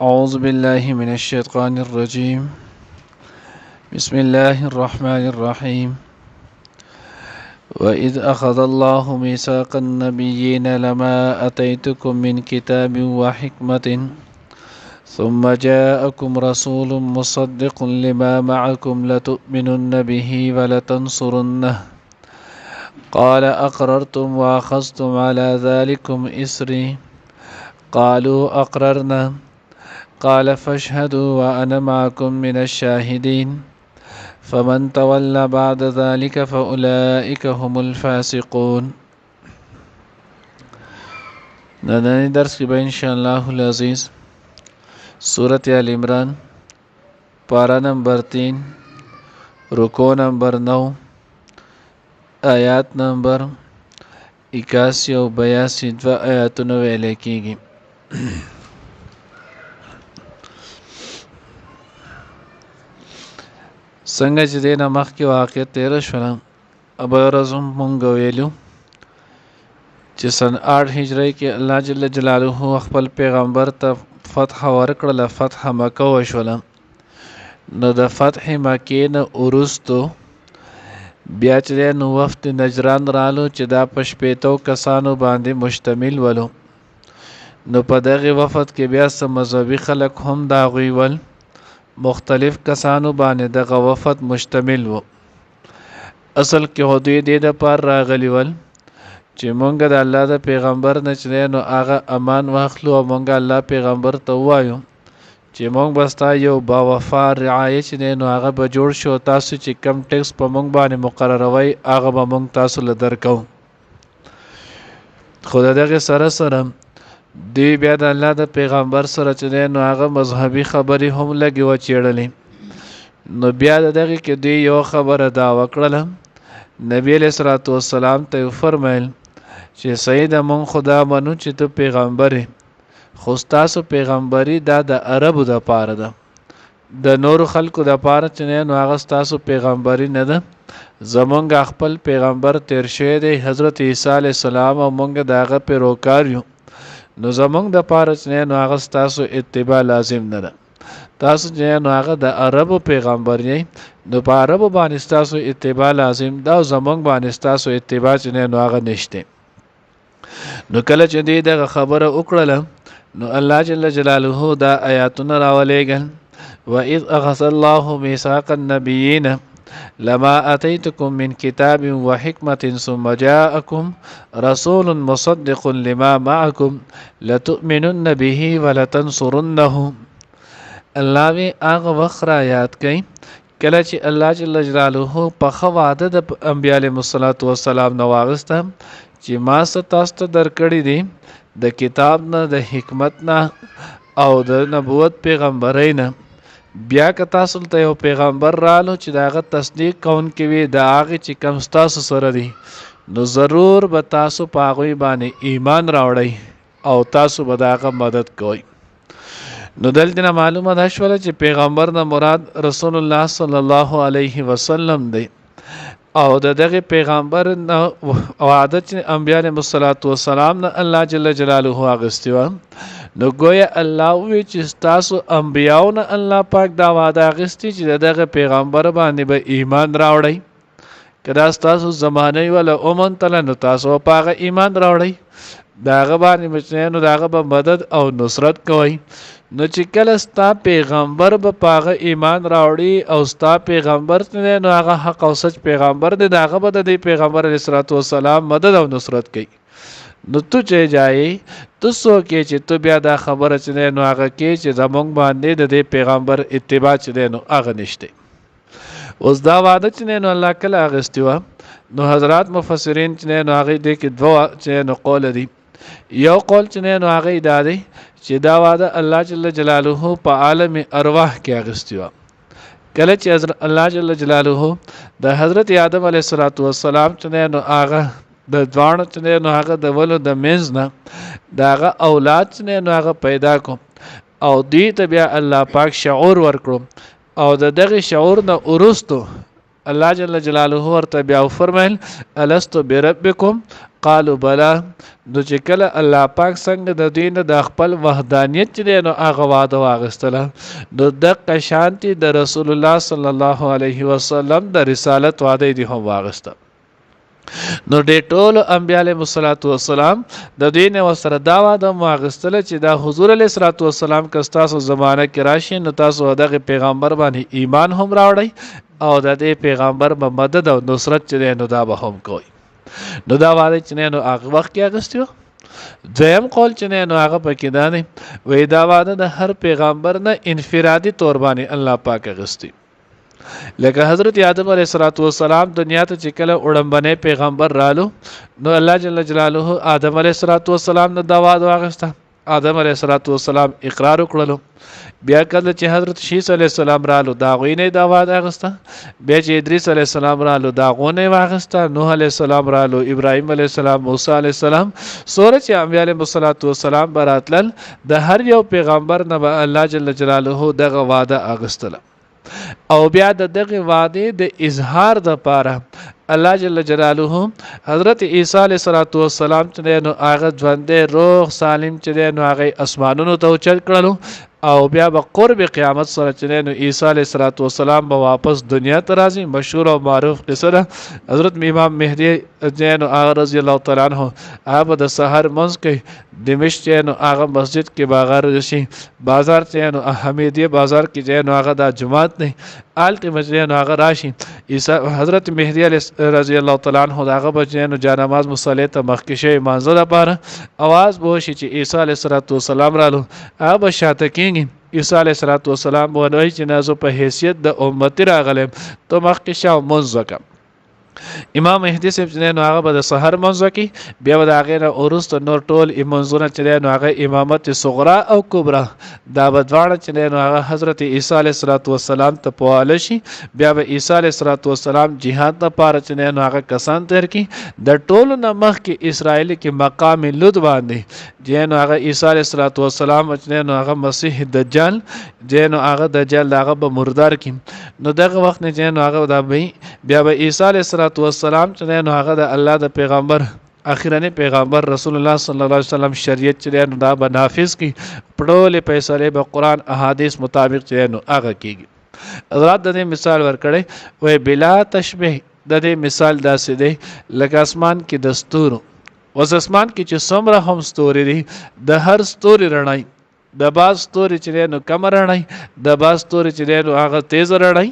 أعوذ بالله من الشيطان الرجيم بسم الله الرحمن الرحيم وإذ أخذ الله ميثاق النبيين لما أتيتكم من كتاب وحكمة ثم جاءكم رسول مصدق لما معكم لتؤمنن به ولتنصرنه قال أقررتم وأخذتم على ذلكم إسري قالوا أقررنا قال فاشهدوا وأنا معكم من الشاهدين فمن تولى بعد ذلك فأولئك هم الفاسقون. ننني درس کی ان شاء الله العزیز سورة آل عمران پارہ نمبر 3 رکوع نمبر 9 آیات نمبر 81 او 82 دو آیاتونه ویل کیږي. څنګه چې دینه مخکې واقع تیر شوه ابو رزم مونږ ویلو چې سن 8 هجری کې الله جل جلاله خپل پیغمبر ته فتح ورکړه. فتح مکه وشوله. نو د فتح مکې نه ورستو بیا چې نو وفد نجران رالو چې دا پشپېتو کسانو باندې مشتمل ولو. نو په دغه وفد کې بیا سم مذهبي خلک هم دا غویول مختلف کسانو باندې دغه وفد مشتمل وو. اصل کې هدوی دې د پار راغلی ول چې مونږ د الله د پیغمبر نه چې نو هغه امان واخلو او مونږ الله پیغمبر ته وایو چې مونږ بستا یو با وفا رعایت چې نو هغه به جوړ شو. تاسو چې کم ټیکس په مونږ باندې مقرروي هغه به مونږ تاسو له درکو. خو دغه سره سره دی بیا د الله د پیغمبر سره چې نو هغه مذهبي خبرې هم لګي و چیړلې. نو بیا دغه کې دی یو خبره دا وکړله. نبی علیہ الصلوۃ والسلام ته فرمایل چې سید مون خدا منو چې ته پیغمبر خو تاسو پیغمبري دا د عربو د پاره ده، د نور خلکو د پاره چې نو هغه تاسو پیغمبري نه ده. زمونږ خپل پیغمبر تیر شوی دی حضرت عیسی علیہ السلام او مونږ داغه پیروکار یو. نو زمونږ د پاره چې نو هغه تاسو اتباع لازم نه ده. تاسو چې نو هغه د عربو پیغمبر یې نو په عربو باندې تاسو اتباع لازم دا زمونږ باندې تاسو اتباع چې نو هغه نشته. نو کله چې دې دغه خبره وکړله نو الله جل جلاله دا آیاتونه راولېږل. وَإِذْ أَخَذَ اللَّهُ مِيثَاقَ النَّبِيِّينَ لما أتيتكم من كتاب وحكمة ثم جاءكم رسول مصدق لما معكم لتؤمنن به ولتنصرنه. الله وی هغه وخت را یاد کړئ کله چې الله جل جلاله په خو وعده د انبیاء علیهم السلام نو واغسته چې ما ستاسو درکړی دي د کتاب نه د حکمت نه او د نبوت پیغمبرای نه. بیا که تاسو ته یو پیغمبر رالو چې داغه تصدیق کون کې وي دا هغه چې کم تاسو سره دي نو ضرور به تاسو په هغه باندې ایمان راوړئ او تاسو به داغه مدد کوئ. نو دلته معلومه ده شوله چې پیغمبر نه مراد رسول الله صلی الله علیه وسلم دی او دغه پیغمبر نه وعده چې انبیاء علیهم السلام نه الله جل جلاله اغستو. نو گویا الله وی چې تاسو انبیاء نه الله پاک دا وعده اغستی چې دغه پیغمبر باندې به ایمان راوړی. کدا تاسو زمانه ولا اومن تل نو تاسو پاغه ایمان راوړی داغه باندې مچنه نو داغه به مدد او نصرت کوي. نو چې کله ستا پیغمبر به پاغه ایمان راوړي او ستا پیغمبر نه نو هغه حق او سچ پیغمبر دی داغه به د پیغمبر علیه السلام مدد او نصرت کوي. نو تو چې جای تو سو کې چې تو بیا دا خبره چې نو هغه کې چې زمونږ باندې د پیغمبر اتباع چې نو هغه نشته. اوس دا وعده چې نو الله کله اغستو. نو حضرات مفسرین چې نو هغه دې کې دوه چې نو قول دي. یو قول چې نو هغه دا دی چې دا وعده الله جل جلاله په عالم ارواح کې اغستو. کله چې الله جل جلاله د حضرت آدم علیه السلام چې نو هغه د ځوان چې نو هغه د ولو د منځ نه داغه اولاد چې نو هغه پیدا کو او دې ته بیا الله پاک شعور ورکړو او دغه شعور نه ورستو الله جل جلاله ورته بیا فرمایل الست بربکم قالوا بلا. نو چې کله الله پاک څنګه د دین د خپل وحدانیت چې نو هغه واده واغستله نو د شانتی د رسول الله صلی الله علیه وسلم د رسالت واده دی هم واغسته. نو د ټولو انبیاء علیهم الصلوات والسلام د دین وسره دا واده واغستله چې دا حضور علیه الصلوات والسلام که تاسو زمانه کې راشي نو تاسو دغه پیغمبر باندې ایمان هم راوړئ او د دې پیغمبر په مدد او نصرت چې نو دا به هم کوي. نو دا واده چې نو هغه وخت کې اغستیو. دویم قول چې نو هغه پکې دا نه وې دا واده د هر پیغمبر نه انفرادي تور باندې الله پاک اغستی. لکه حضرت آدم علیه السلام دنیا ته چې کله وړاندې پیغمبر رالو نو الله جل جلاله آدم علیه السلام نه دا واده واغسته. آدم علیه السلام اقرار وکړلو. بیا کله چې حضرت شیس علیه السلام رالو دا غوینه دا واده اغسته. بیا چې ادریس علیه السلام رالو دا غونه واغسته. نوح علیه السلام رالو، ابراهیم علیه السلام، موسی علیه السلام، سوره چې انبیاء علیهم السلام براتل د هر یو پیغمبر نه الله جل جلاله دغه واده اغستله. او بیا د دغه واده د اظهار د پاره الله جل جلاله حضرت عیسی علیه السلام چې نو هغه ژوندې روح سالم چې نو هغه اسمانونو ته اوچت کړلو او بیا به قرب قیامت سره چې نو عیسی علیه السلام به واپس دنیا ته راځي. مشهور او معروف قصه ده. حضرت امام مهدی جن رضی الله تعالی عنہ هغه د سحر منځ کې دمشق نو هغه مسجد کې باغار شي بازار چې نو حمیدیه بازار کې چې نو هغه د جماعت نه آلته مسجد نو هغه راشي. عیسی حضرت مهدی رضی الله تعالی عنہ هغه به نو جنماز مصلی ته مخکشه مانځه لپاره आवाज به شي چې عیسی علیه السلام رالو هغه شاته عیسی علیه السلام وایي چې نازو په حیثیت د امت راغلم ته مخکشه منځ وکم. امام مهدی صاحب چې نو هغه به د سحر منځ کوي بیا به د هغې نه وروسته نور ټول منځونه چې نو هغه امامت صغرا او کبرا دا به دواړه چې نو هغه حضرت عیسی علیه السلام ته پواله شي. بیا به عیسی علیه السلام جهاد لپاره چې نو هغه کسان تیر کړي. د ټولو نه مخکې اسرائیل کې مقام لد باندې چې نو هغه عیسی علیه السلام چې نو هغه مسیح دجال چې نو هغه دجال هغه به مردار کړي. نو دغه وخت نه چې نو هغه دا بیا به عیسی علیه السلام چې نو هغه د الله د پیغمبر اخیرنی پیغمبر رسول الله صلی الله علیه وسلم شریعت چې نو دا به نافذ کی پړول فیصله به قران احادیث مطابق چې نو هغه کیږي. حضرت د مثال ورکړي وای بلا تشبیه د دې مثال داسې دی لکه اسمان کې د ستورو وس اسمان کې چې څومره هم ستوري دي د هر ستوري رڼای د باز ستوري چې نو کم رڼای د باز ستوري چې نو هغه تیز رڼای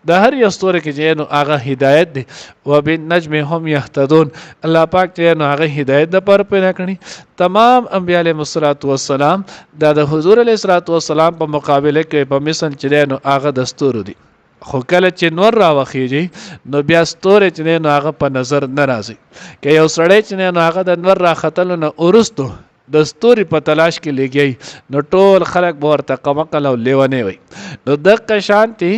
د هر یو ستوره کې چې نو هغه هدایت دی. وبالنجم هم يهتدون الله پاک چې نو هغه هدایت د پر پیدا کړي. تمام انبیاء علیهم السلام د حضور علیه السلام په مقابله کې په مثل چې نو هغه د ستورو دي. خو کله چې نور راوخیږي نو بیا ستوره چې نو هغه په نظر نه راځي. که یو سړی چې نو هغه د نور راختلو نه ورستو د ستوري په تلاش کې لګي نو ټول خلک به ورته قمقل او لیونی وي. نو دغه شانتي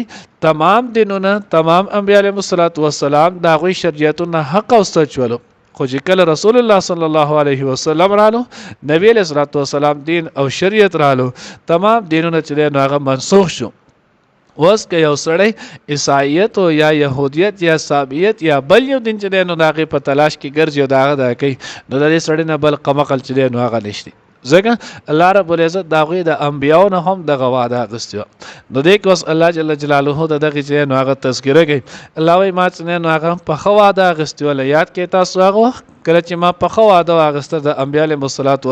تمام دینونه تمام انبیاء علیهم السلام د هغوی شریعتونه حق او سچ ولو. خو چې کله رسول الله صلی الله علیه وسلم رالو نبی علیه السلام دین او شریعت رالو تمام دینونه چې نو هغه منسوخ شو. اوس که یو سړی عیسایت او یا یهودیت یا صابیت یا بل یو دین چې نو هغې په تلاش کې ګرځي او د هغه دا کوي نو د دې سړی نه بل قمقل چې نو هغه نشته. ځکه الله رب العزت د هغوی د انبیاو نه هم دغه واده اخیستې وه. نو دې کې اوس الله جل جلاله د دغې چې نو هغه تذکره کوي. الله وایي ما چې نو هغه په ښه واده اخیستې وله. یاد کړئ تاسو هغه وخت کله چې ما په ښه واده واخیسته د انبیا علیهم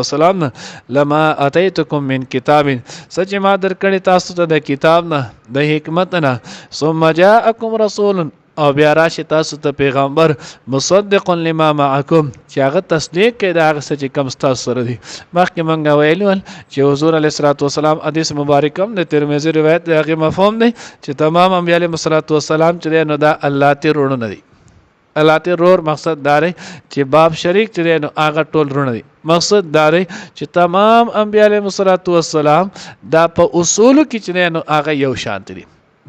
السلام نه لما اتیتکم من کتاب څه چې ما درکړې تاسو ته د کتاب نه د حکمت نه ثم جاءکم رسول او بیا راشي تاسو ته پیغمبر مصدق لما معکم چې هغه تصدیق کوي د هغه څه چې کوم ستاسو سره دي. مخکې موږ ویلي ول چې حضور علیه السلام حدیث مبارک هم د ترمذي روایت د هغې مفهوم دی چې تمام انبیا علیهم السلام چې دی نو دا الله ته وروڼه دي. الله ته رور مقصد دا دی چې باب شریک چې دی نو هغه ټول وروڼه دي. مقصد دا دی چې تمام انبیا علیهم السلام دا په اصولو کې چې دی نو هغه یو شانت دي.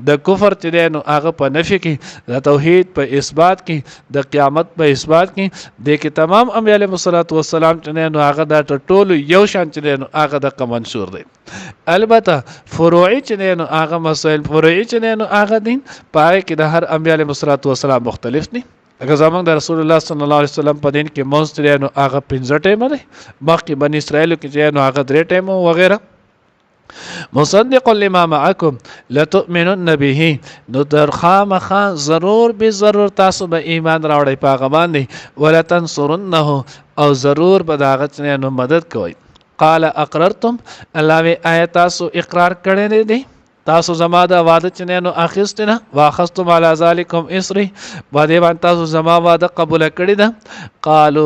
د کفر چې دی نو هغه په نفي کې د توحید په اثبات کې د قیامت په اثبات کې د کې تمام انبیاء علیهم الصلوات والسلام چې دی نو هغه د ټولو یو شان چې دی نو هغه د منشور دی البته فروعي چې دی نو هغه مسائل فروعي چې دی نو هغه دین پای کې د هر انبیاء علیهم الصلوات والسلام مختلف دي اگر زمونږ د رسول الله صلی الله علیه وسلم په دین کې مونږ چې دی نو هغه 15 ټیمه دی مخکې بنی اسرائیل کې چې نو هغه 3 ټیمه وغیرہ مصدق لما معكم لتؤمنن به نو در خامخا ضرور به ضرور تاسو به ایمان راوړی پاغه باندې ولا تنصرنه او ضرور به داغه نو مدد کوي قال اقررتم الله وی آیات تاسو اقرار کړی دی تاسو زما د وعده چې نو اخیستنه واخستم علی ذالکم اسری باندې باندې تاسو زما وعده قبول کړی ده قالو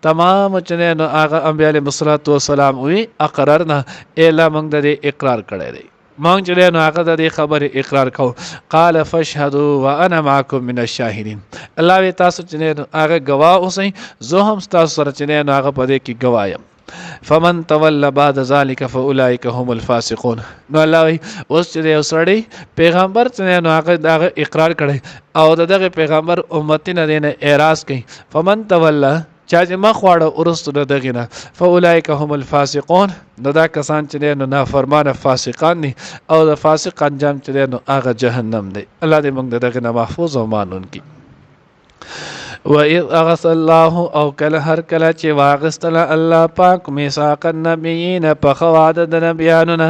تمام چې نو هغه انبیاء علیهم الصلوات والسلام وی اقررنا الا موږ د اقرار کړی دی موږ چې نو هغه د خبره اقرار کو قال فاشهدوا وانا معكم من الشاهدين الله وی تاسو چې نو هغه گواه اوسئ زه هم تاسو سره چې نو هغه په دې کې گوایم فمن تولى بعد ذلك فاولئك هم الفاسقون نو الله اوس چې یو سړی پیغمبر چې نو هغه اقرار کړي او دغه پیغمبر امتی نه دینه اعتراض کوي فمن تولى چا چې مخ واړه ورستو دغه نه فاولئك هم الفاسقون نو دا کسان چې نو نافرمانه فاسقان دي او د فاسق انجام چې نو هغه جهنم دی الله دې موږ دغه نه محفوظ او مانون کی وَإِذْ أَخَذَ اللَّهُ او کله هر کله چې واغستله الله پاک میثاق النبیین په خواده د نبیانو نه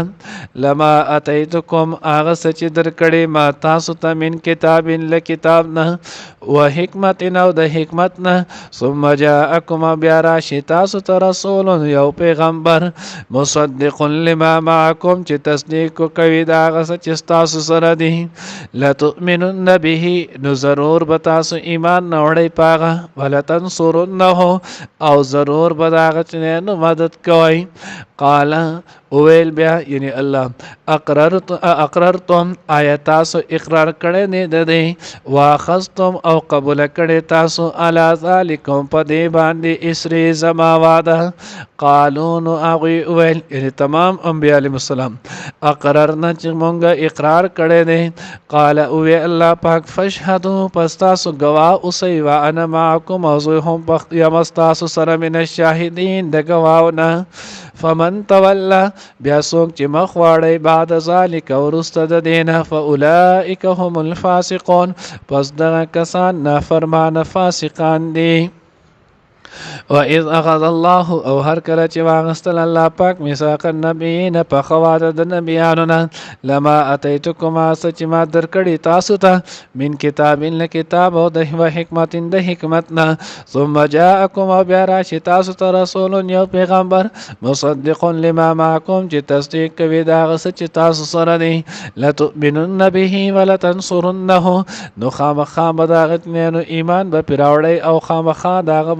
لما اتیتکم هغه څه چې درکړې ما تاسو ته من کتاب له کتاب نه و حکمت او د حکمت نه ثم جاءکم بیا راشي تاسو ته رسول یو پیغمبر مصدق لما معکم چې تصدیق کوي دا هغه څه چې تاسو سره دي لتؤمنن به نو ضرور به تاسو ایمان نه ولا تنصرنه او ضرور بداغه چې نو مدد کوي قال اویل بیا یعنی الله اقررتم آیاتاسو اقرار کړي نه ده واخذتم او قبول کړي تاسو علی ذالکم په دې باندې اسری زما واده قالوا نو اغي اویل یعنی تمام انبیاء علیهم السلام اقررنا چې مونږه اقرار کړي نه قال اوی الله پاک فشهدوا پس تاسو گواه اوسئ وانا معكم او زه هم یمستاسو سره من الشاهدین د گواهونه فمن تولى بیا څوک چې مخ واړی بعد ذلك ورسته د دینه فاولئک هم الفاسقون پس دغه کسان نافرمانه فاسقان دي وَإِذْ أَخَذَ اللَّهُ او هر کله چې واغستل الله پاک میثاق النبیین په خواده د نبیانو نه لما اتیتکم سچ ما درکړی تاسو ته من کتاب له کتاب او د حکمت د حکمت نه ثم جاءکم بیا راشي تاسو ته رسول یو پیغمبر مصدق لما معکم چې تصدیق کوي دا چې تاسو سره دی لتؤمنن به ولا تنصرنه نو خامخا بداغت نو ایمان به پیراوړی او خامخا داغه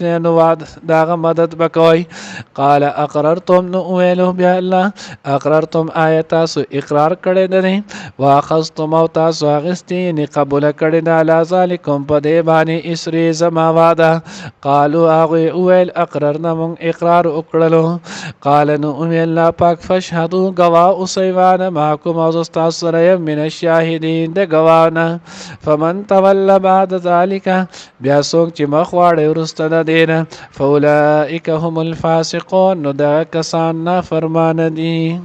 نو داغه مدد بکوي قال اقررتم نو ویلو بیا الله اقررتم آیاتاسو اقرار کړي نه واخذتم او تاسو اغستی نه قبول کړي نه علی ذالکم په دې باندې اسری زما واده قالوا اغه ویل اقررنا من اقرار وکړلو قال نو الله پاک فشهدوا گوا اوسیوان معكم او تاسو سره من الشاهدین د گوانا فمن تولى بعد ذلك بیا څوک چې مخ واړی ورسته دینه فاولئک هم الفاسقون نو دا کسان نافرمان دي